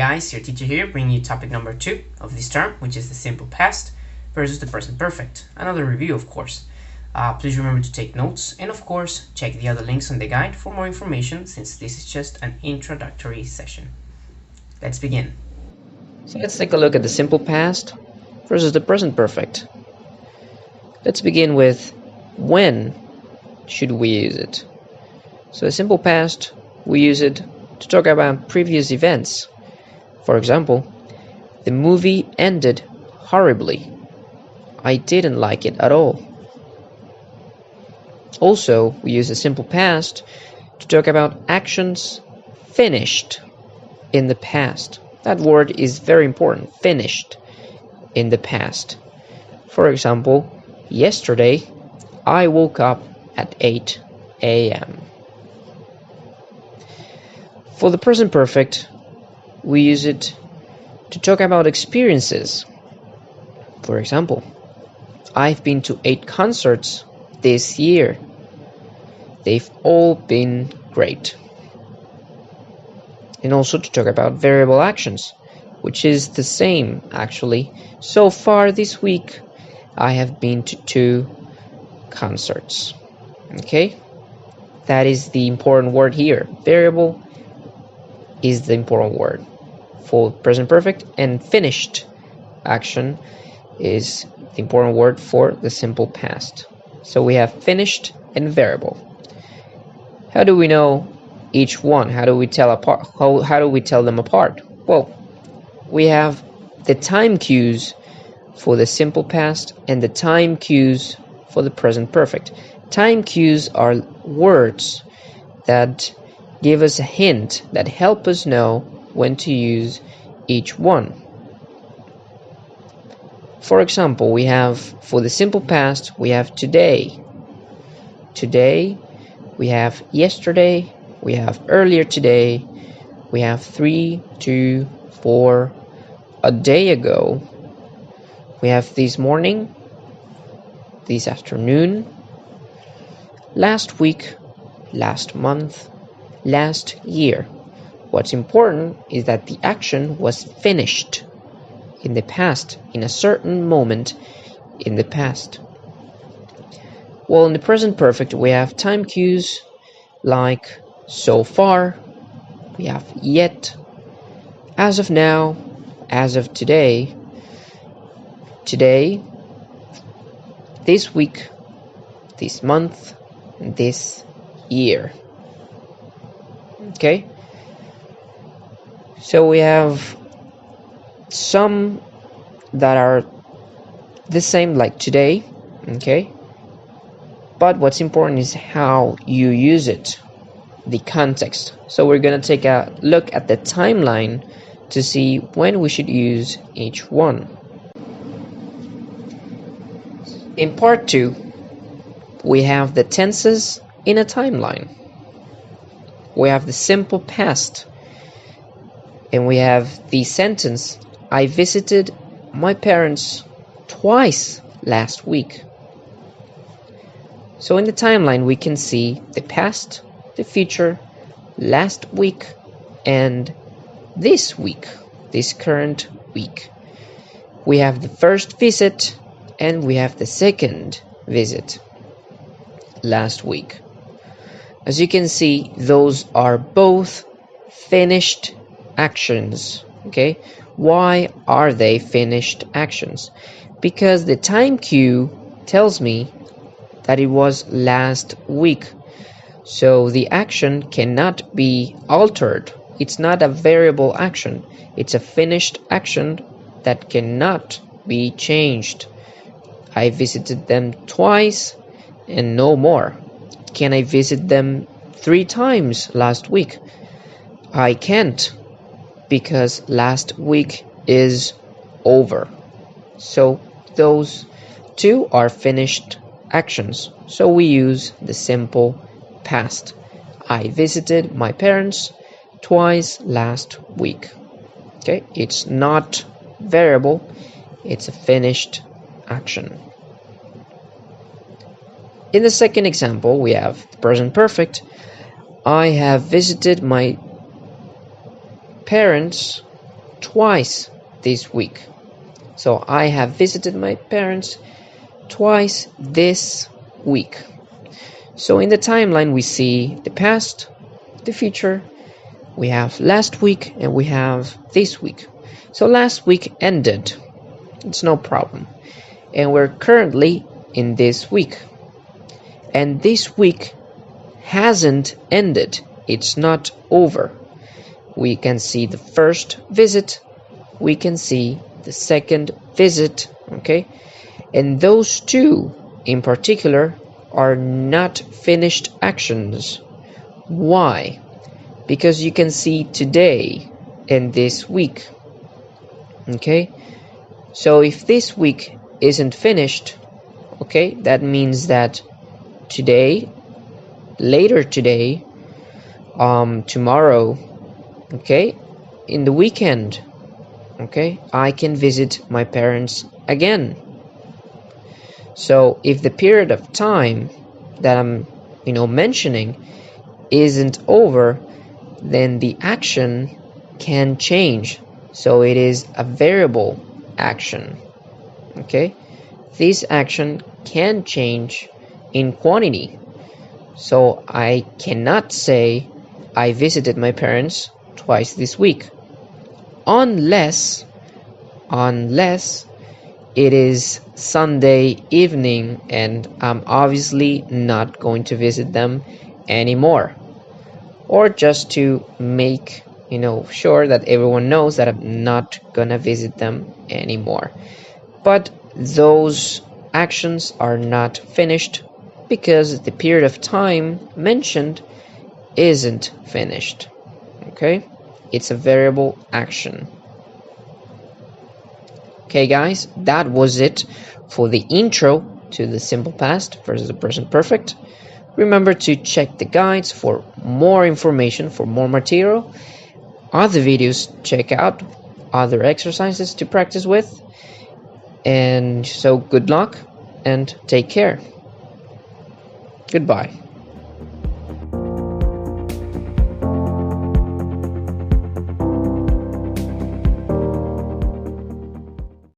guys, your teacher here, bringing you topic number 2 of this term, which is the simple past versus the present perfect. Another review, of course. Please remember to take notes and, of course, check the other links on the guide for more information, since this is just an introductory session. Let's begin. So let's take a look at the simple past versus the present perfect. Let's begin with when should we use it. So the simple past, we use it to talk about previous events. For example, the movie ended horribly. I didn't like it at all. Also, we use the simple past to talk about actions finished in the past. That word is very important, finished in the past. For example, yesterday I woke up at 8 a.m. For the present perfect, we use it to talk about experiences. For example, I've been to 8 concerts this year. They've all been great. And also to talk about variable actions, which is the same actually. So far this week, I have been to 2 concerts. Okay? That is the important word here. Variable is the important word for present perfect, and finished action is the important word for the simple past. So we have finished and variable. How do we know each one? How do we tell apart? How do we tell them apart? Well, we have the time cues for the simple past and the time cues for the present perfect. Time cues are words that give us a hint, that help us know when to use each one. For example, we have, for the simple past, we have today. Today, we have yesterday, we have earlier today, we have 3, 2, 4, a day ago, we have this morning, this afternoon, last week, last month, last year. What's important is that the action was finished in the past, in a certain moment in the past. Well, in the present perfect, we have time cues like so far, we have yet, as of now, as of today, today, this week, this month, and this year. Okay, so we have some that are the same, like today. Okay, but what's important is how you use it, the context. So we're going to take a look at the timeline to see when we should use each one. In part 2, we have the tenses in a timeline. We have the simple past, and we have the sentence, I visited my parents twice last week. So in the timeline, we can see the past, the future, last week, and this week, this current week. We have the first visit, and we have the second visit last week. As you can see, those are both finished actions. Okay, why are they finished actions? Because the time cue tells me that it was last week. So the action cannot be altered. It's not a variable action. It's a finished action that cannot be changed. I visited them twice and no more. Can I visit them 3 times last week? I can't, because last week is over. So those 2 are finished actions. So we use the simple past. I visited my parents twice last week. Okay, it's not variable, it's a finished action. In the second example, we have the present perfect. I have visited my parents twice this week. So I have visited my parents twice this week. So in the timeline we see the past, the future, we have last week, and we have this week. So last week ended, it's no problem, and we're currently in this week, and this week hasn't ended, it's not over. We can see the first visit, we can see the second visit, okay, and those two in particular are not finished actions. Why? Because you can see today and this week, okay? So if this week isn't finished, okay, that means that today, later today, tomorrow, okay, in the weekend, okay, I can visit my parents again. So if the period of time that I'm mentioning isn't over, then the action can change. So it is a variable action, okay? This action can change in quantity. So I cannot say I visited my parents twice this week, unless it is Sunday evening and I'm obviously not going to visit them anymore, or just to make sure that everyone knows that I'm not gonna visit them anymore. But those actions are not finished because the period of time mentioned isn't finished, okay? It's a variable action. Okay guys, that was it for the intro to the simple past versus the present perfect. Remember to check the guides for more information, for more material, other videos, check out other exercises to practice with. And so good luck and take care. Goodbye.